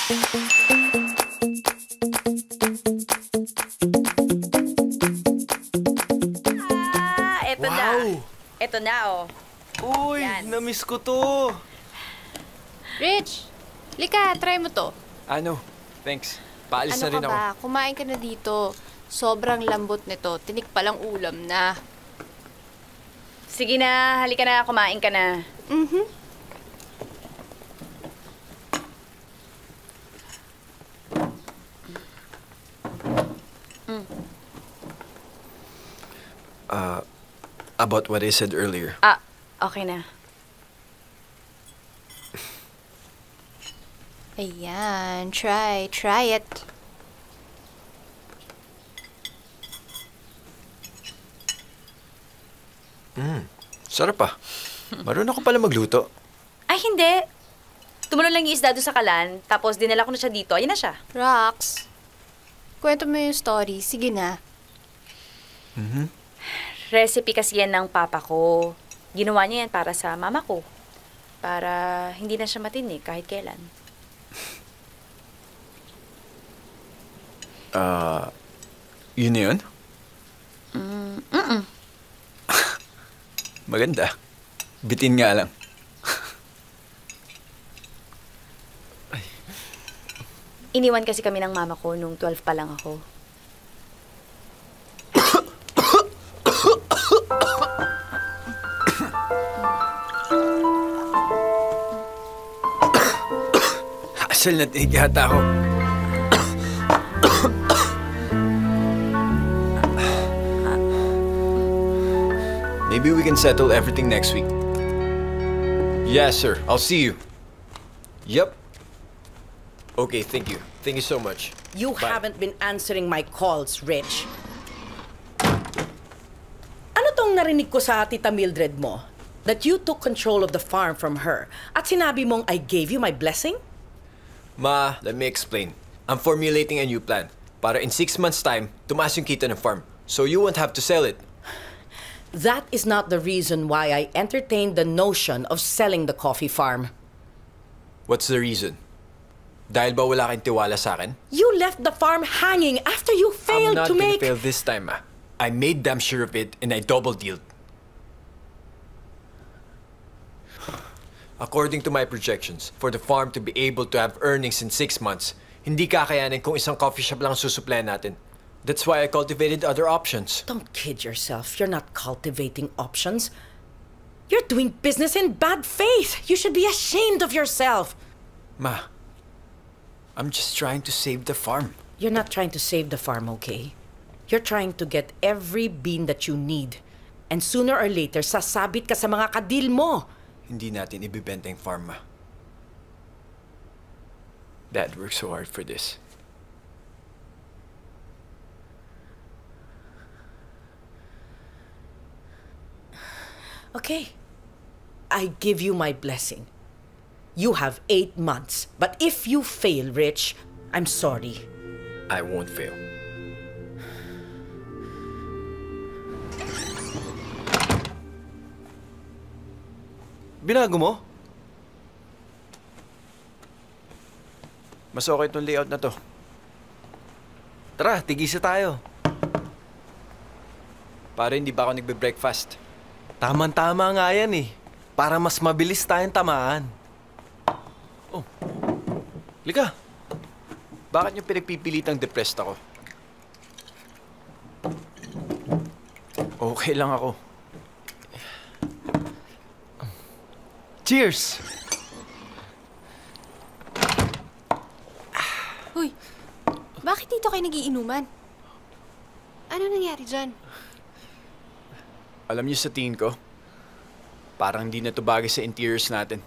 Eto na. Eto na, oh. Uy, Yan. na-miss ko to. Rich, lika, try mo to. Ano? Thanks. Paalis na rin Ano ka ako. ba? Kumain ka na dito. Sobrang lambot nito. Tinik palang ulam na. Sige na, halika na, kumain ka na. About what I said earlier. Ah, okay na. Ayan, try it. Sarap pa. Marunong ako pala magluto. Ay, hindi. Tumalon lang yung isda doon sa kalan, tapos dinala ko na siya dito. Ayun na siya. Rox, kwento mo yung story. Sige na. Recipe kasi yan ng papa ko. Ginawa niya yan para sa mama ko. Para hindi na siya matinig kahit kailan. Yun na yun? Maganda. Bitin nga lang. Iniwan kasi kami ng mama ko nung 12 pa lang ako. Asal na tinig yata ako. Maybe we can settle everything next week. Yes, sir. I'll see you. Yep. Okay, thank you. Thank you so much. You Bye. haven't been answering my calls, Rich. Ano tong narinig ko sa Tita Mildred mo? That you took control of the farm from her at sinabi mong I gave you my blessing? Ma, let me explain. I'm formulating a new plan. Para in 6 months' time, tumaas yung kita ng farm. So you won't have to sell it. That is not the reason why I entertained the notion of selling the coffee farm. What's the reason? Dahil ba wala kang tiwala sa akin? You left the farm hanging after you failed I'm not to gonna make... fail this time, Ma. I made damn sure of it and I double-dealed. According to my projections, for the farm to be able to have earnings in 6 months, hindi kakayanin kung isang coffee shop lang susupply natin. That's why I cultivated other options. Don't kid yourself. You're not cultivating options. You're doing business in bad faith. You should be ashamed of yourself. Ma, I'm just trying to save the farm. You're not trying to save the farm, okay? You're trying to get every bean that you need. And sooner or later, sasabit ka sa mga kadil mo. Hindi natin ibibenta yung farm, Ma. Dad worked so hard for this. Okay. I give you my blessing. You have 8 months. But if you fail, Rich, I'm sorry. I won't fail. Binago mo? Mas okay itong layout na to. Tara, tigisa tayo. Para hindi ba ako nagbe-breakfast? Tama-tama nga yan eh. Para mas mabilis tayong tamaan. Oh. Lika. Bakit niyo pinagpipilitang depressed ako? Okay lang ako. Cheers! Uy, bakit dito kayo nagiinuman? Ano nangyari dyan? Alam niyo sa tingin ko, parang hindi na to bagay sa interiors natin.